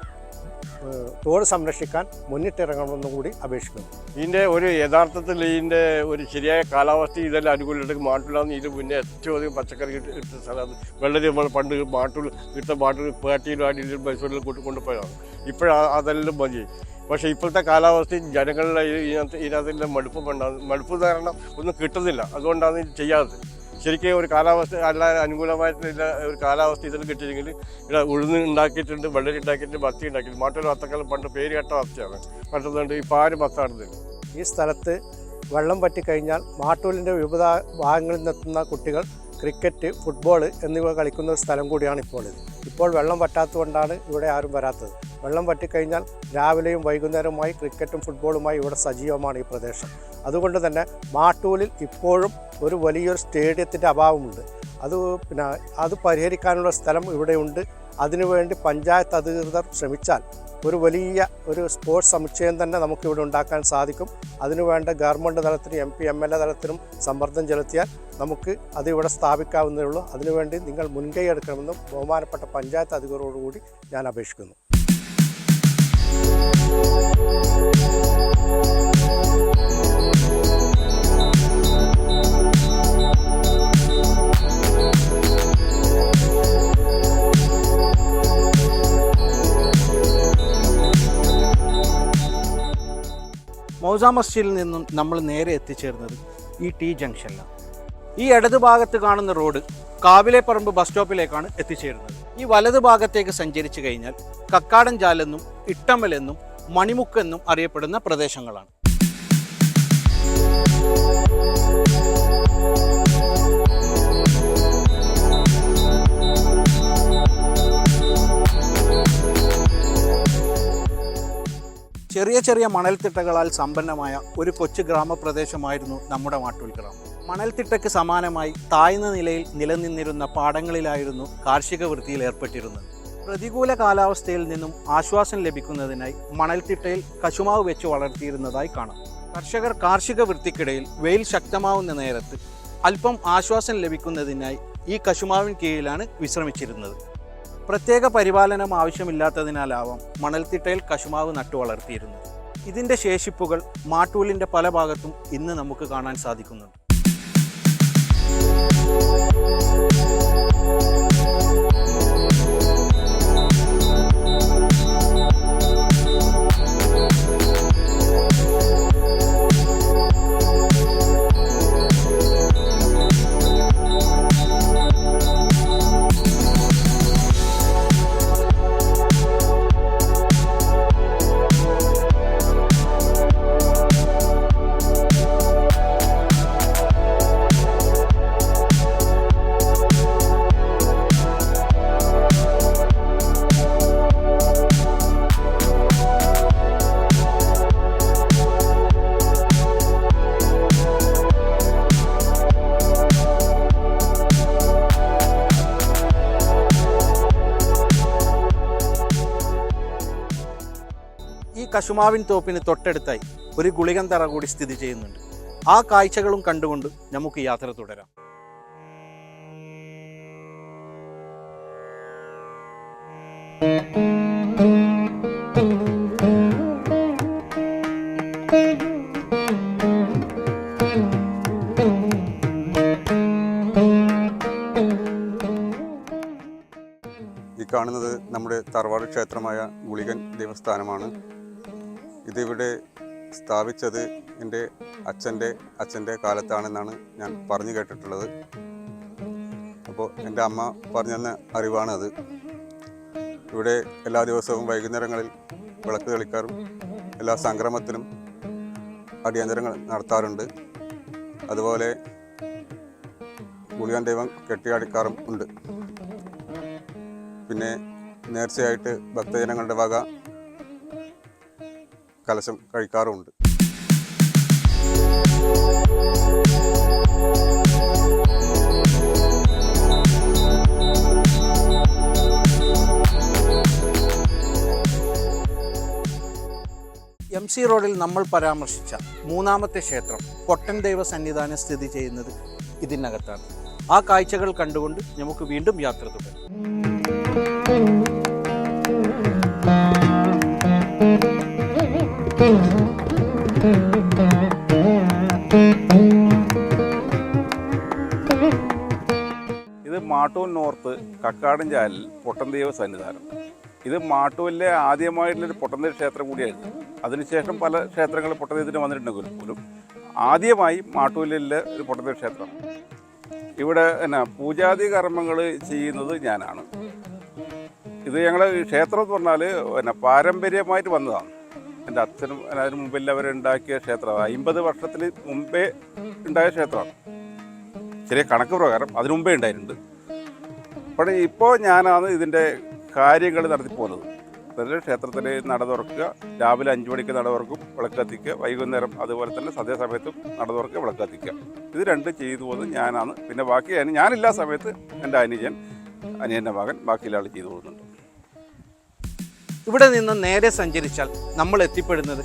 F: തോട് സംരക്ഷിക്കാൻ മുന്നിട്ടിറങ്ങണമെന്നും കൂടി അപേക്ഷിക്കുന്നു.
G: ഇതിൻ്റെ ഒരു യഥാർത്ഥത്തിൽ ഇതിൻ്റെ ഒരു ശരിയായ കാലാവസ്ഥ ഇതെല്ലാം അനുകൂലമായിട്ട് മാട്ടൂലാന്ന് ഇതിന് മുന്നേ ഏറ്റവും അധികം പച്ചക്കറി ഇട്ട സ്ഥലമാണ്. വെള്ളത്തിൽ നമ്മൾ പണ്ട് മാട്ടൂൽ ഇട്ട മാട്ടൂൽ പേട്ടിയിലും അടിയിലും മൈസൂരിലും കൊണ്ടുപോയതാണ്. അതെല്ലാം മതി. പക്ഷേ ഇപ്പോഴത്തെ കാലാവസ്ഥയിൽ ജനങ്ങളുടെ ഇതിനകത്തെല്ലാം മടുപ്പ് കാരണം ഒന്നും കിട്ടുന്നില്ല. അതുകൊണ്ടാണ് ഇത് ചെയ്യാത്തത്. ശരിക്കും ഒരു കാലാവസ്ഥ അല്ല അനുകൂലമായിട്ടുള്ള ഒരു കാലാവസ്ഥ ഇതിൽ കിട്ടിയെങ്കിൽ ഇവിടെ ഉഴുന്ന് ഉണ്ടാക്കിയിട്ടുണ്ട്, വെള്ളരി ഉണ്ടാക്കിയിട്ടുണ്ട്, മത്തി ഉണ്ടാക്കിയിട്ടുണ്ട്. മാട്ടൂർ വത്തക്കാലം പണ്ട് പേര് കേട്ട വത്തയാണ്. പറ്റുന്നുണ്ട് ഇപ്പോൾ ആരും വത്ത നടന്നില്ല.
F: ഈ സ്ഥലത്ത് വെള്ളം പറ്റിക്കഴിഞ്ഞാൽ മാട്ടൂലിൻ്റെ വിവിധ ഭാഗങ്ങളിൽ നിന്നെത്തുന്ന കുട്ടികൾ ക്രിക്കറ്റ്, ഫുട്ബോൾ എന്നിവ കളിക്കുന്ന ഒരു സ്ഥലം കൂടിയാണ് ഇപ്പോൾ ഇത്. ഇപ്പോൾ വെള്ളം പറ്റാത്തതുകൊണ്ടാണ് ഇവിടെ ആരും വരാത്തത്. വെള്ളം പറ്റിക്കഴിഞ്ഞാൽ രാവിലെയും വൈകുന്നേരവുമായി ക്രിക്കറ്റും ഫുട്ബോളുമായി ഇവിടെ സജീവമാണ് ഈ പ്രദേശം. അതുകൊണ്ട് തന്നെ മാട്ടൂലിൽ ഇപ്പോഴും ഒരു വലിയൊരു സ്റ്റേഡിയത്തിൻ്റെ അഭാവമുണ്ട്. അത് പരിഹരിക്കാനുള്ള സ്ഥലം ഇവിടെയുണ്ട്. അതിനുവേണ്ടി പഞ്ചായത്ത് അധികൃതർ ശ്രമിച്ചാൽ ഒരു വലിയ ഒരു സ്പോർട്സ് സമുച്ചയം തന്നെ നമുക്കിവിടെ ഉണ്ടാക്കാൻ സാധിക്കും. അതിനുവേണ്ട ഗവൺമെൻറ് തലത്തിലും MP MLA തലത്തിലും സമ്മർദ്ദം ചെലുത്തിയാൽ നമുക്ക് അത് ഇവിടെ സ്ഥാപിക്കാവുന്നതേ ഉള്ളൂ. അതിനുവേണ്ടി നിങ്ങൾ മുൻകൈ എടുക്കണമെന്നും ബഹുമാനപ്പെട്ട പഞ്ചായത്ത് അധികൃതരോടുകൂടി ഞാൻ അപേക്ഷിക്കുന്നു.
B: മൗസ മസ്ജിദിൽ നിന്നും നമ്മൾ നേരെ എത്തിച്ചേർന്നത് ഈ T ജംഗ്ഷനിലാണ്. ഈ ഇടതു ഭാഗത്ത് കാണുന്ന റോഡ് കാവിലെപ്പറമ്പ് ബസ് സ്റ്റോപ്പിലേക്കാണ് എത്തിച്ചേരുന്നത്. ഈ വലതു ഭാഗത്തേക്ക് സഞ്ചരിച്ചു കഴിഞ്ഞാൽ കക്കാടൻ ചാലെന്നും ഇട്ടമ്മലെന്നും മണിമുക്കെന്നും അറിയപ്പെടുന്ന പ്രദേശങ്ങളാണ്. ചെറിയ ചെറിയ മണൽത്തിട്ടകളാൽ സമ്പന്നമായ ഒരു കൊച്ചു ഗ്രാമപ്രദേശമായിരുന്നു നമ്മുടെ മാട്ടൂൽ ഗ്രാമം. മണൽത്തിട്ടയ്ക്ക് സമാനമായി താഴ്ന്ന നിലയിൽ നിലനിന്നിരുന്ന പാടങ്ങളിലായിരുന്നു കാർഷിക വൃത്തിയിൽ ഏർപ്പെട്ടിരുന്നത്. പ്രതികൂല കാലാവസ്ഥയിൽ നിന്നും ആശ്വാസം ലഭിക്കുന്നതിനായി മണൽത്തിട്ടയിൽ കശുമാവ് വെച്ച് വളർത്തിയിരുന്നതായി കാണാം. കർഷകർ കാർഷിക വൃത്തിക്കിടയിൽ വെയിൽ ശക്തമാവുന്ന നേരത്ത് അല്പം ആശ്വാസം ലഭിക്കുന്നതിനായി ഈ കശുമാവിൻ കീഴിലാണ് വിശ്രമിച്ചിരുന്നത്. പ്രത്യേക പരിപാലനം ആവശ്യമില്ലാത്തതിനാലാവാം മണൽത്തിട്ടയിൽ കശുമാവ് നട്ടു വളർത്തിയിരുന്നത്. ഇതിൻ്റെ ശേഷിപ്പുകൾ മാട്ടൂലിൻ്റെ പല ഭാഗത്തും ഇന്ന് നമുക്ക് കാണാൻ സാധിക്കുന്നുണ്ട്. ഈ കശുമാവിൻ തോപ്പിന് തൊട്ടടുത്തായി ഒരു ഗുളികൻ തറ കൂടി സ്ഥിതി ചെയ്യുന്നുണ്ട്. ആ കാഴ്ചകളും കണ്ടുകൊണ്ട് നമുക്ക് യാത്ര തുടരാം.
H: ഈ കാണുന്നത് നമ്മുടെ തറവാട് ക്ഷേത്രമായ ഗുളികൻ ദേവസ്ഥാനമാണ്. ഇതിവിടെ സ്ഥാപിച്ചത് എൻ്റെ അച്ഛൻ്റെ കാലത്താണെന്നാണ് ഞാൻ പറഞ്ഞു കേട്ടിട്ടുള്ളത്. അപ്പോൾ എൻ്റെ അമ്മ പറഞ്ഞെന്ന അറിവാണത്. ഇവിടെ എല്ലാ ദിവസവും വൈകുന്നേരങ്ങളിൽ വിളക്ക് തെളിക്കാറും എല്ലാ സംക്രമത്തിനും അടിയന്തരങ്ങൾ നടത്താറുണ്ട്. അതുപോലെ ഗുളികൻ ദൈവം കെട്ടിയാടിക്കാറും ഉണ്ട്. പിന്നെ നേർച്ചയായിട്ട് ഭക്തജനങ്ങളുടെ വക കലശം കഴിക്കാറുമുണ്ട്.
B: MC റോഡിൽ നമ്മൾ പരാമർശിച്ച മൂന്നാമത്തെ ക്ഷേത്രം പൊട്ടൻ ദൈവ സന്നിധാനം സ്ഥിതി ചെയ്യുന്നത് ഇതിനകത്താണ്. ആ കാഴ്ചകൾ കണ്ടുകൊണ്ട് നമുക്ക് വീണ്ടും യാത്ര തുടരാം.
I: ഇത് മാട്ടൂൽ നോർത്ത് കക്കാടൻചാലിൽ പൊട്ടൻദൈവ സന്നിധാനം. ഇത് മാട്ടൂലിലെ ആദ്യമായിട്ടുള്ളൊരു പൊട്ടൻദൈവ ക്ഷേത്രം കൂടിയായിരുന്നു. അതിനുശേഷം പല ക്ഷേത്രങ്ങൾ പൊട്ടൻദൈവത്തിന് വന്നിട്ടുണ്ടെങ്കിൽ പോലും ആദ്യമായി മാട്ടൂലിലെ ഒരു പൊട്ടൻദൈവ ക്ഷേത്രം. ഇവിടെ പൂജാതി കർമ്മങ്ങൾ ചെയ്യുന്നത് ഞാനാണ്. ഇത് ഞങ്ങൾ ക്ഷേത്രം എന്ന് പറഞ്ഞാൽ പാരമ്പര്യമായിട്ട് വന്നതാണ്. എൻ്റെ അച്ഛനും അതിന് മുമ്പെല്ലാവരും ഉണ്ടാക്കിയ ക്ഷേത്രമാണ്. 50 വർഷത്തിന് മുമ്പേ ഉണ്ടായ ക്ഷേത്രമാണ്. ചെറിയ കണക്ക് പ്രകാരം അതിനു മുമ്പേ ഉണ്ടായിട്ടുണ്ട്. പക്ഷേ ഇപ്പോൾ ഞാനാണ് ഇതിൻ്റെ കാര്യങ്ങൾ നടത്തിപ്പോകുന്നത്. അതായത് ക്ഷേത്രത്തിൽ നട തുറക്കുക, രാവിലെ 5 മണിക്ക് നട തുറക്കും, വിളക്ക് കത്തിക്കുക, വൈകുന്നേരം അതുപോലെ തന്നെ സന്ധ്യാസമയത്തും നട തുറക്കുക, വിളക്ക് കത്തിക്കുക. ഇത് രണ്ടും ചെയ്തു പോകുന്നത് ഞാനാണ്. പിന്നെ ബാക്കി ഞാനില്ലാ സമയത്ത് എൻ്റെ അനിയൻ്റെ മകൻ ബാക്കിയുള്ള ആൾ ചെയ്തു പോകുന്നുണ്ട്.
B: ഇവിടെ നിന്ന് നേരെ സഞ്ചരിച്ചാൽ നമ്മൾ എത്തിപ്പെടുന്നത്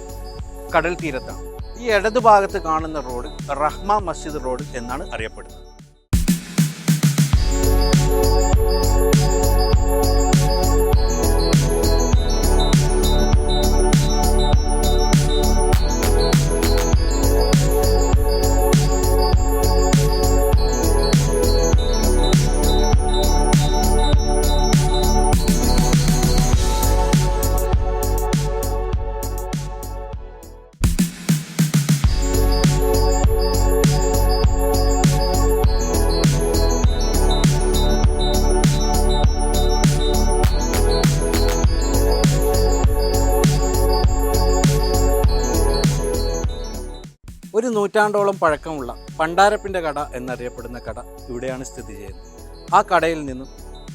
B: കടൽ തീരത്താണ്. ഈ ഇടതുഭാഗത്ത് കാണുന്ന റോഡ് റഹ്മ മസ്ജിദ് റോഡ് എന്നാണ് അറിയപ്പെടുന്നത്. ഒരു നൂറ്റാണ്ടോളം പഴക്കമുള്ള പണ്ടാരപ്പിൻ്റെ കട എന്നറിയപ്പെടുന്ന കട ഇവിടെയാണ് സ്ഥിതി ചെയ്യുന്നത്. ആ കടയിൽ നിന്നും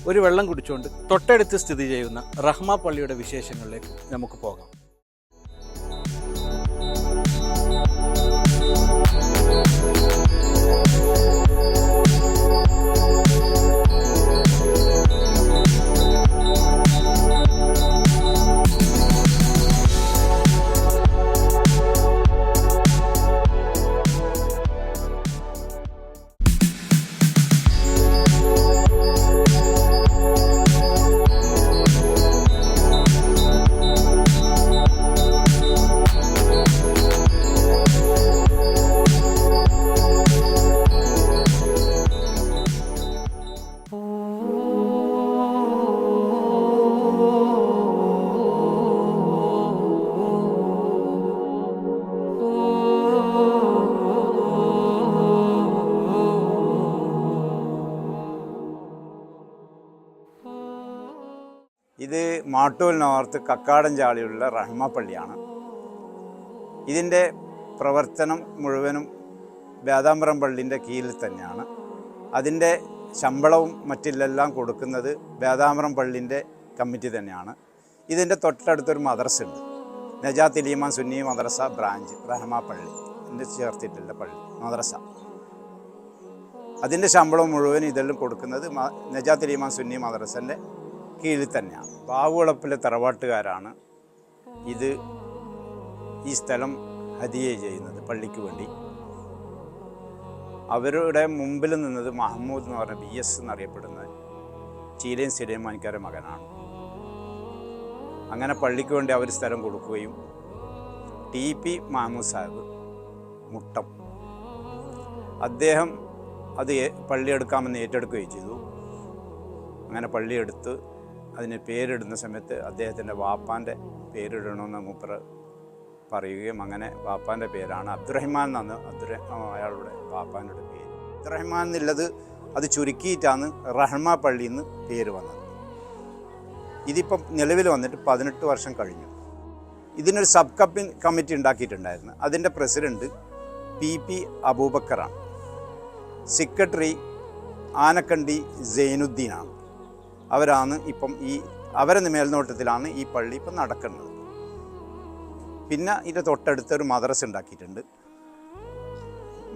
B: ഒരു വെള്ളം കുടിച്ചുകൊണ്ട് തൊട്ടടുത്ത് സ്ഥിതി ചെയ്യുന്ന റഹ്മ പള്ളിയുടെ വിശേഷങ്ങളിലേക്ക് നമുക്ക് പോകാം.
J: ഇത് മാട്ടൂൽ നോർത്ത് കക്കാടൻചാലിയുള്ള റഹ്മ പള്ളിയാണ്. ഇതിൻ്റെ പ്രവർത്തനം മുഴുവനും വേദാമ്പരം പള്ളിൻ്റെ കീഴിൽ തന്നെയാണ്. അതിൻ്റെ ശമ്പളവും മറ്റില്ലെല്ലാം കൊടുക്കുന്നത് വേദാമ്പരം പള്ളിൻ്റെ കമ്മിറ്റി തന്നെയാണ്. ഇതിൻ്റെ തൊട്ടടുത്തൊരു മദ്രസ ഉണ്ട്, നജാത്ത് ഇലീമാൻ സുന്നി മദ്രസ ബ്രാഞ്ച് റഹ്മ പള്ളി എൻ്റെ ചേർത്തിട്ടുള്ള പള്ളി മദ്രസ. അതിൻ്റെ ശമ്പളം മുഴുവൻ ഇതെല്ലാം കൊടുക്കുന്നത് നജാത്ത് ഇലീമാൻ സുന്നി മദ്രസൻ്റെ കീഴിൽ തന്നെയാണ്. ബാവുളപ്പിലെ തറവാട്ടുകാരാണ് ഈ സ്ഥലം ഹദിയ ചെയ്യുന്നത് പള്ളിക്ക് വേണ്ടി. അവരുടെ മുമ്പിൽ നിന്നത് മഹമ്മൂദ് എന്ന് പറഞ്ഞ BS എന്നറിയപ്പെടുന്ന ചീലയും സുലൈമാനിക്കാരുടെ മകനാണ്. അങ്ങനെ പള്ളിക്ക് വേണ്ടി അവർ സ്ഥലം കൊടുക്കുകയും TP മഹമ്മൂദ് സാഹിബ് മുട്ടം അദ്ദേഹം അത് പള്ളി എടുക്കാമെന്ന് ഏറ്റെടുക്കുകയും ചെയ്തു. അങ്ങനെ പള്ളിയെടുത്ത് അതിന് പേരിടുന്ന സമയത്ത് അദ്ദേഹത്തിൻ്റെ വാപ്പാൻ്റെ പേരിടണമെന്ന് മൂപ്പർ പറയുകയും അങ്ങനെ വാപ്പാൻ്റെ പേരാണ് അബ്ദുറഹ്മാൻ എന്നാണ് അയാളുടെ വാപ്പാൻ്റെ പേര്. അബ്ദുറഹ്മാൻ എന്നുള്ളത് അത് ചുരുക്കിയിട്ടാണ് റഹ്മ പള്ളിയിൽ നിന്ന് പേര് വന്നത്. ഇതിപ്പം നിലവിൽ വന്നിട്ട് 18 വർഷം കഴിഞ്ഞു. ഇതിനൊരു സബ് കമ്മിറ്റി ഉണ്ടാക്കിയിട്ടുണ്ടായിരുന്നു. അതിൻ്റെ പ്രസിഡൻറ്റ് PP അബൂബക്കറാണ്. സെക്രട്ടറി ആനക്കണ്ടി സൈനുദ്ദീനാണ്. അവരാണ് ഇപ്പം അവരുടെ മേൽനോട്ടത്തിലാണ് ഈ പള്ളി ഇപ്പം നടക്കുന്നത്. പിന്നെ ഇതിൻ്റെ തൊട്ടടുത്തൊരു മദ്രസ ഉണ്ടാക്കിയിട്ടുണ്ട്.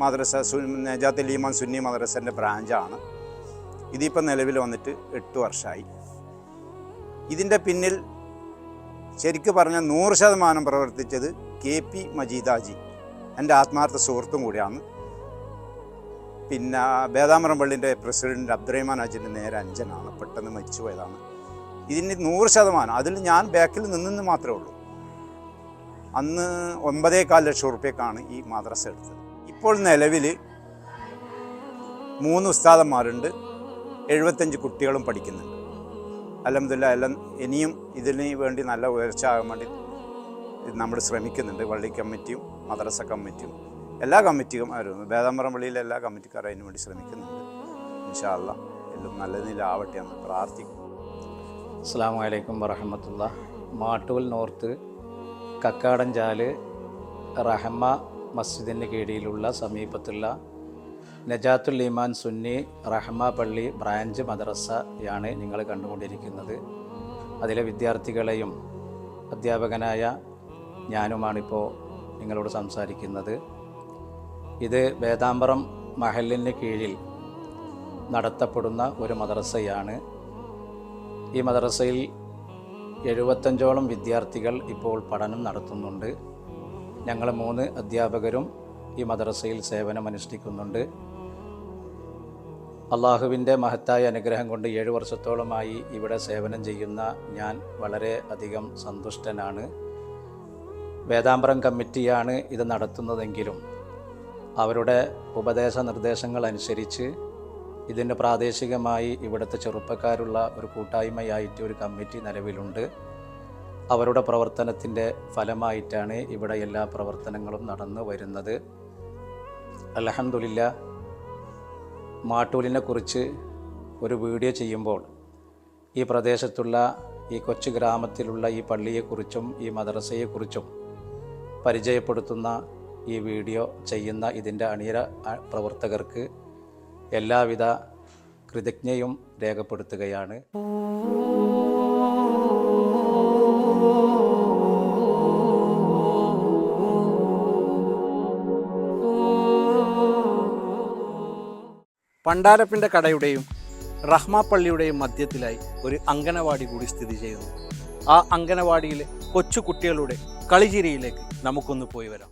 J: മദ്രസ നജാത്തുൽ ഈമാൻ സുന്നി മദ്രസൻ്റെ ബ്രാഞ്ചാണ്. ഇതിപ്പോൾ നിലവിൽ വന്നിട്ട് 8 വർഷമായി. ഇതിൻ്റെ പിന്നിൽ ശരിക്കും പറഞ്ഞാൽ 100% പ്രവർത്തിച്ചത് KP മജീദാജി, എൻ്റെ ആത്മാർത്ഥ സുഹൃത്തും കൂടിയാണ്. പിന്നെ വേദാമറം പള്ളിൻ്റെ പ്രസിഡന്റ് അബ്ദുറഹ്മാൻ ഹാജിൻ്റെ നേരെ അഞ്ചനാണ്, പെട്ടെന്ന് മരിച്ചു പോയതാണ്. ഇതിന് 100%, അതിൽ ഞാൻ ബാക്കിൽ നിന്നെന്ന് മാത്രമേ ഉള്ളൂ. അന്ന് 9.25 ലക്ഷം റുപ്യക്കാണ് ഈ മദ്രസ എടുത്തത്. ഇപ്പോൾ നിലവിൽ 3 ഉസ്താദന്മാരുണ്ട്, 75 കുട്ടികളും പഠിക്കുന്നുണ്ട്. അൽഹംദുലില്ലാ, എല്ലാം ഇനിയും ഇതിന് വേണ്ടി നല്ല ഉയർച്ച ആകാൻ വേണ്ടി നമ്മൾ ശ്രമിക്കുന്നുണ്ട്. പള്ളി കമ്മിറ്റിയും മദ്രസ കമ്മിറ്റിയും എല്ലാ കമ്മിറ്റിയും വേദാമറം പള്ളിയിലെ എല്ലാ കമ്മിറ്റിക്കാരും അതിന് വേണ്ടി ശ്രമിക്കുന്നുണ്ട്. ഇൻഷാ അല്ലാഹ് എല്ലാം നല്ല നിലയിലാവട്ടെ എന്ന് പ്രാർത്ഥിക്കും.
K: അസ്സലാമു അലൈക്കും വറഹ്മത്തുള്ളാഹി. മാട്ടൂൽ നോർത്ത് കക്കാടഞ്ചാല് റഹ്മ മസ്ജിദിന് കീഴിലുള്ള സമീപത്തുള്ള നജാത്തുൽ ഈമാൻ സുന്നി റഹ്മ പള്ളി ബ്രാഞ്ച് മദ്രസയാണ് നിങ്ങൾ കണ്ടുകൊണ്ടിരിക്കുന്നത്. അതിലെ വിദ്യാർത്ഥികളെയും അധ്യാപകനായ ഞാനുമാണിപ്പോൾ നിങ്ങളോട് സംസാരിക്കുന്നത്. ഇത് വേദാമ്പറം മഹലിന് കീഴിൽ നടത്തപ്പെടുന്ന ഒരു മദ്രസയാണ്. ഈ മദ്രസയിൽ 75ഓളം വിദ്യാർത്ഥികൾ ഇപ്പോൾ പഠനം നടത്തുന്നുണ്ട്. ഞങ്ങൾ 3 അധ്യാപകരും ഈ മദ്രസയിൽ സേവനമനുഷ്ഠിക്കുന്നുണ്ട്. അള്ളാഹുവിൻ്റെ മഹത്തായ അനുഗ്രഹം കൊണ്ട് 7 വർഷത്തോളമായി ഇവിടെ സേവനം ചെയ്യുന്ന ഞാൻ വളരെ അധികം സന്തുഷ്ടനാണ്. വേദാമ്പറം കമ്മിറ്റിയാണ് ഇത് നടത്തുന്നതെങ്കിലും അവരുടെ ഉപദേശ നിർദ്ദേശങ്ങൾ അനുസരിച്ച് ഇതിന് പ്രാദേശികമായി ഇവിടുത്തെ ചെറുപ്പക്കാരുള്ള ഒരു കൂട്ടായ്മയായിട്ട് ഒരു കമ്മിറ്റി നിലവിലുണ്ട്. അവരുടെ പ്രവർത്തനത്തിൻ്റെ ഫലമായിട്ടാണ് ഇവിടെ എല്ലാ പ്രവർത്തനങ്ങളും നടന്നു വരുന്നത്. അൽഹംദുലില്ലാ, മാട്ടൂലിനെ കുറിച്ച് ഒരു വീഡിയോ ചെയ്യുമ്പോൾ ഈ പ്രദേശത്തുള്ള ഈ കൊച്ചു ഗ്രാമത്തിലുള്ള ഈ പള്ളിയെക്കുറിച്ചും ഈ മദ്രസയെക്കുറിച്ചും പരിചയപ്പെടുത്തുന്ന ഈ വീഡിയോ ചെയ്യുന്ന ഇതിൻ്റെ അണിയറ പ്രവർത്തകർക്ക് എല്ലാവിധ കൃതജ്ഞയും രേഖപ്പെടുത്തുകയാണ്.
B: പണ്ടാരപ്പിൻ്റെ കടയുടെയും റഹ്മ പള്ളിയുടെയും മധ്യത്തിലായി ഒരു അങ്കനവാടി കൂടി സ്ഥിതി ചെയ്യുന്നു. ആ അങ്കനവാടിയിലെ കൊച്ചു കുട്ടികളുടെ കളിചിരിയിലേക്ക് നമുക്കൊന്ന് പോയി വരാം.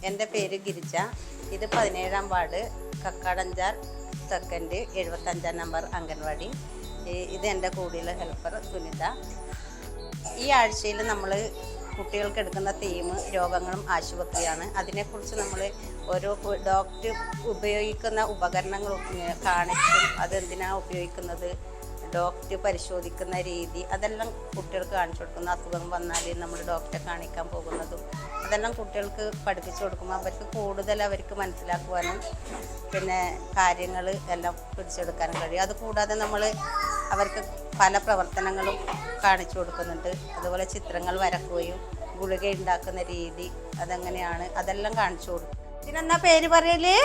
L: എൻ്റെ പേര് ഗിരിജ. ഇത് 17-ാം വാർഡ് കക്കാടഞ്ചാൽ സെക്കൻഡ് 75-ാം നമ്പർ അംഗൻവാടി. ഇത് എൻ്റെ കൂടെയുള്ള ഹെൽപ്പർ സുനിത. ഈ ആഴ്ചയിൽ നമ്മൾ കുട്ടികൾക്ക് എടുക്കുന്ന തീം രോഗങ്ങളും ആശുപത്രിയാണ്. അതിനെക്കുറിച്ച് നമ്മൾ ഓരോ ഡോക്ടർ ഉപയോഗിക്കുന്ന ഉപകരണങ്ങൾ കാണിച്ചും അതെന്തിനാണ് ഉപയോഗിക്കുന്നത്, ഡോക്ടർ പരിശോധിക്കുന്ന രീതി, അതെല്ലാം കുട്ടികൾക്ക് കാണിച്ചു കൊടുക്കുന്നു. അസുഖം വന്നാൽ നമ്മൾ ഡോക്ടറെ കാണിക്കാൻ പോകുന്നതും അതെല്ലാം കുട്ടികൾക്ക് പഠിപ്പിച്ചു കൊടുക്കുമ്പോൾ അവർക്ക് മനസ്സിലാക്കുവാനും പിന്നെ കാര്യങ്ങൾ എല്ലാം പിടിച്ചെടുക്കാനും കഴിയും. അതുകൂടാതെ നമ്മൾ അവർക്ക് പല പ്രവർത്തനങ്ങളും കാണിച്ചു കൊടുക്കുന്നുണ്ട്. അതുപോലെ ചിത്രങ്ങൾ വരക്കുകയും ഗുളിക ഉണ്ടാക്കുന്ന രീതി അതെങ്ങനെയാണ് അതെല്ലാം കാണിച്ചു കൊടുക്കും. ഇതിനെന്നാ പേര് പറയല്?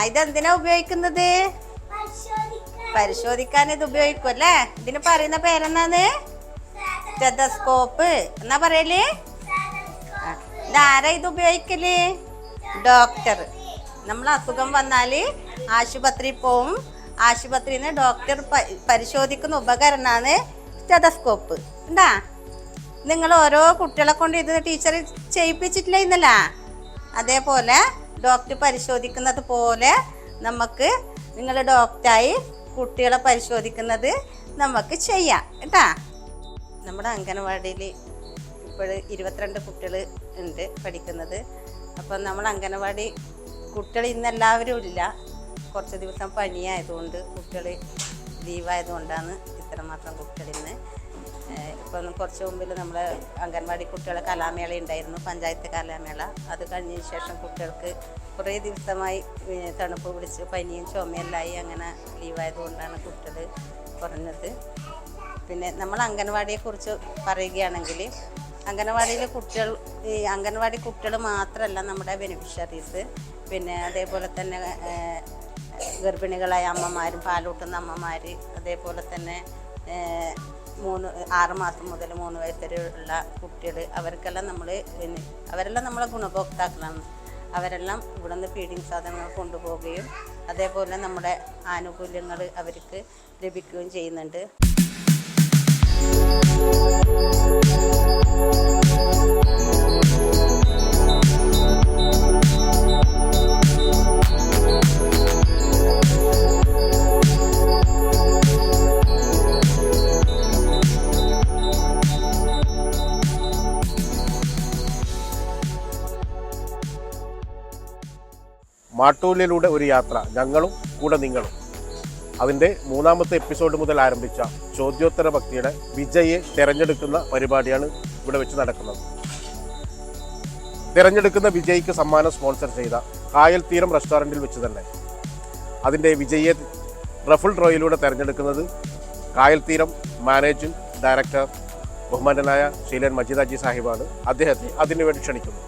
L: ഇതെന്തിനാ ഉപയോഗിക്കുന്നത്? പരിശോധിക്കാൻ ഇത് ഉപയോഗിക്കും അല്ലേ? ഇതിന് പറയുന്ന പേരെന്നാണ്? സ്റ്റെതസ്കോപ്പ് എന്നാ പറയല്? ഇതാരാ ഇത് ഉപയോഗിക്കല്? ഡോക്ടർ. നമ്മൾ അസുഖം വന്നാല് ആശുപത്രിയിൽ പോവും. ആശുപത്രിയിൽ നിന്ന് ഡോക്ടർ പരിശോധിക്കുന്ന ഉപകരണമാണ് സ്റ്റെതസ്കോപ്പ് ഉണ്ടാ. നിങ്ങൾ ഓരോ കുട്ടികളെ കൊണ്ട് ഇത് ടീച്ചർ ചെയ്യിപ്പിച്ചിട്ടില്ല ഇന്നല്ല, അതേപോലെ ഡോക്ടർ പരിശോധിക്കുന്നത് പോലെ നമുക്ക് നിങ്ങൾ ഡോക്ടറായി കുട്ടികളെ പരിശോധിക്കുന്നത് നമുക്ക് ചെയ്യാം കേട്ടാ. നമ്മുടെ അംഗനവാടിയിൽ ഇപ്പോൾ 22 കുട്ടികൾ ഉണ്ട് പഠിക്കുന്നത്. അപ്പം നമ്മൾ അംഗനവാടി കുട്ടികൾ ഇന്നെല്ലാവരും ഇല്ല, കുറച്ച് ദിവസം പനിയായതുകൊണ്ട് കുട്ടികൾ ലീവായതുകൊണ്ടാണ് ഇത്രമാത്രം കുട്ടികൾ ഇന്ന്. ഇപ്പം കുറച്ച് മുമ്പിൽ നമ്മൾ അംഗൻവാടി കുട്ടികളെ കലാമേള ഉണ്ടായിരുന്നു, പഞ്ചായത്ത് കലാമേള. അത് കഴിഞ്ഞതിന് ശേഷം കുട്ടികൾക്ക് കുറേ ദിവസമായി തണുപ്പ് പിടിച്ച് പനിയും ചുമയെല്ലായി, അങ്ങനെ ലീവായതുകൊണ്ടാണ് കുട്ടികൾ കുറഞ്ഞത്. പിന്നെ നമ്മൾ അംഗൻവാടിയെക്കുറിച്ച് പറയുകയാണെങ്കിൽ അംഗനവാടിയിലെ കുട്ടികൾ, ഈ അംഗൻവാടി കുട്ടികൾ മാത്രമല്ല നമ്മുടെ ബെനിഫിഷ്യറീസ്. പിന്നെ അതേപോലെ തന്നെ ഗർഭിണികളായ അമ്മമാരും പാലൂട്ടുന്ന അമ്മമാർ, അതേപോലെ തന്നെ 6 മാസം മുതൽ 3 വയസ്സ് വരെയുള്ള കുട്ടികൾ, അവരെല്ലാം നമ്മളെ ഗുണഭോക്താക്കളാണ്. അവരെല്ലാം ഇവിടെ നിന്ന് ഫീഡിങ് സാധനങ്ങൾ കൊണ്ടുപോവുകയും അതേപോലെ നമ്മുടെ ആനുകൂല്യങ്ങൾ അവർക്ക് ലഭിക്കുകയും ചെയ്യുന്നുണ്ട്.
F: മാട്ടൂലിലൂടെ ഒരു യാത്ര, ഞങ്ങളും കൂടെ നിങ്ങളും. അതിൻ്റെ 3ാമത്തെ എപ്പിസോഡ് മുതൽ ആരംഭിച്ച ചോദ്യോത്തര ഭക്തിയുടെ വിജയെ തിരഞ്ഞെടുക്കുന്ന പരിപാടിയാണ് ഇവിടെ വെച്ച് നടക്കുന്നത്. തിരഞ്ഞെടുക്കുന്ന വിജയിക്ക് സമ്മാനം സ്പോൺസർ ചെയ്ത കായൽ തീരം റെസ്റ്റോറൻറ്റിൽ വെച്ച് തന്നെ. അതിൻ്റെ വിജയെ റഫിൾ ഡ്രോയിലൂടെ തിരഞ്ഞെടുക്കുന്നത് കായൽ തീരം മാനേജിംഗ് ഡയറക്ടർ ബഹുമാനനായ ശീലൻ മജീദാജി സാഹിബാണ്. അദ്ദേഹത്തെ അതിനുവേണ്ടി ക്ഷണിക്കുന്നു.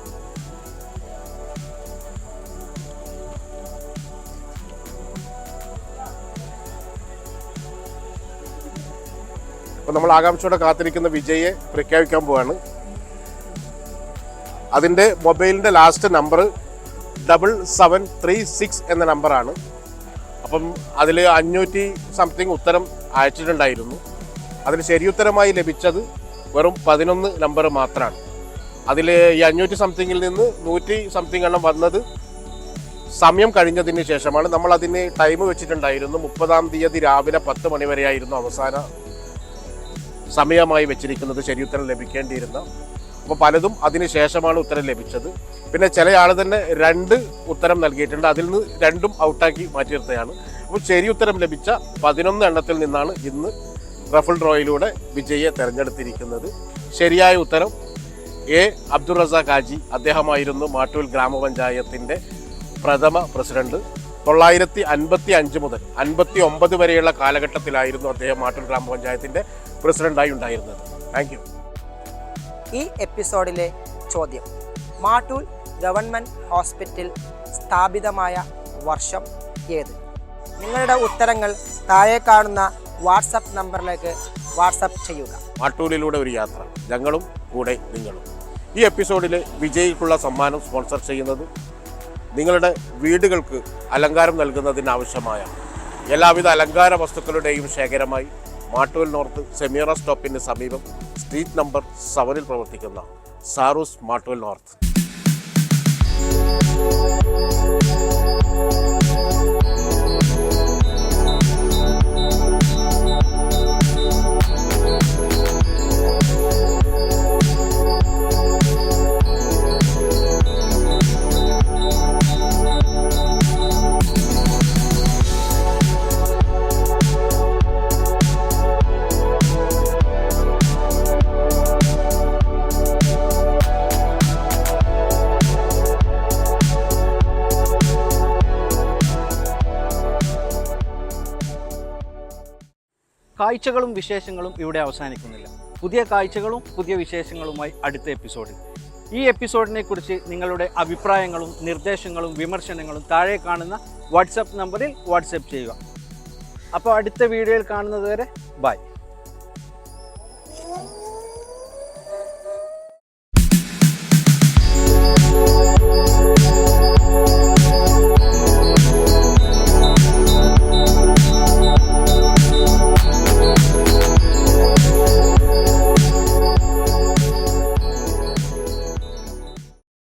F: അപ്പോൾ നമ്മൾ ആകാംക്ഷയോടെ കാത്തിരിക്കുന്ന വിജയെ പ്രഖ്യാപിക്കാൻ പോവാണ്. അതിൻ്റെ മൊബൈലിൻ്റെ ലാസ്റ്റ് നമ്പർ 7736 എന്ന നമ്പറാണ്. അപ്പം അതിൽ 500 സംതിങ് ഉത്തരം അയച്ചിട്ടുണ്ടായിരുന്നു. അതിൽ ശരിയുത്തരമായി ലഭിച്ചത് വെറും 11 നമ്പർ മാത്രമാണ്. അതിൽ ഈ 500 സംതിങ്ങിൽ നിന്ന് 100 സംതിങ് എണ്ണം വന്നത് സമയം കഴിഞ്ഞതിന് ശേഷമാണ്. നമ്മൾ അതിന് ടൈം വെച്ചിട്ടുണ്ടായിരുന്നു. 30-ാം തീയതി രാവിലെ 10 മണി വരെയായിരുന്നു അവസാന സമയമായി വെച്ചിരിക്കുന്നത് ശരിയുത്തരം ലഭിക്കേണ്ടിയിരുന്ന. അപ്പോൾ പലതും അതിന് ശേഷമാണ് ഉത്തരം ലഭിച്ചത്. പിന്നെ ചില ആൾ തന്നെ 2 ഉത്തരം നൽകിയിട്ടുണ്ട്. അതിൽ നിന്ന് 2ഉം ഔട്ടാക്കി മാറ്റിയിരുത്തയാണ്. അപ്പോൾ ശരി ഉത്തരം ലഭിച്ച 11 എണ്ണത്തിൽ നിന്നാണ് ഇന്ന് റഫിൾ ഡ്രോയിലൂടെ വിജയെ തിരഞ്ഞെടുത്തിരിക്കുന്നത്. ശരിയായ ഉത്തരം എ. അബ്ദുൾ റസാഖ് ഹാജി. അദ്ദേഹമായിരുന്നു മാട്ടൂൽ ഗ്രാമപഞ്ചായത്തിൻ്റെ പ്രഥമ പ്രസിഡന്റ്. 955 മുതൽ 59 വരെയുള്ള കാലഘട്ടത്തിലായിരുന്നു അദ്ദേഹം മാട്ടൂൽ ഗ്രാമപഞ്ചായത്തിൻ്റെ പ്രസിഡന്റായി ഉണ്ടായിരുന്നത്. Thank you.
A: ഈ എപ്പിസോഡിലെ ചോദ്യം: മാട്ടൂൽ ഗവൺമെൻറ് ഹോസ്പിറ്റൽ സ്ഥാപിതമായ വർഷം ഏത്? നിങ്ങളുടെ ഉത്തരങ്ങൾ താഴെ കാണുന്ന വാട്സപ്പ് നമ്പറിലേക്ക് വാട്സപ്പ് ചെയ്യുക.
F: മാട്ടൂലിലൂടെ ഒരു യാത്ര, ഞങ്ങളും കൂടെ നിങ്ങളും. ഈ എപ്പിസോഡിലെ വിജയിക്കുള്ള സമ്മാനം സ്പോൺസർ ചെയ്യുന്നത് നിങ്ങളുടെ വീടുകൾക്ക് അലങ്കാരം നൽകുന്നതിനാവശ്യമായ എല്ലാവിധ അലങ്കാര വസ്തുക്കളുടെയും ശേഖരമായി മാട്ടൂൽ നോർത്ത് സെമീറ സ്റ്റോപ്പിന് സമീപം സ്ട്രീറ്റ് നമ്പർ 7 പ്രവർത്തിക്കുന്ന സാറൂസ് മാട്ടൂൽ നോർത്ത്.
B: കാഴ്ചകളും വിശേഷങ്ങളും ഇവിടെ അവസാനിക്കുന്നില്ല. പുതിയ കാഴ്ചകളും പുതിയ വിശേഷങ്ങളുമായി അടുത്ത എപ്പിസോഡിൽ. ഈ എപ്പിസോഡിനെ കുറിച്ച് നിങ്ങളുടെ അഭിപ്രായങ്ങളും നിർദ്ദേശങ്ങളും വിമർശനങ്ങളും താഴെ കാണുന്ന വാട്സപ്പ് നമ്പറിൽ വാട്സപ്പ് ചെയ്യുക. അപ്പോൾ അടുത്ത വീഡിയോയിൽ കാണുന്നത് വരെ ബൈ.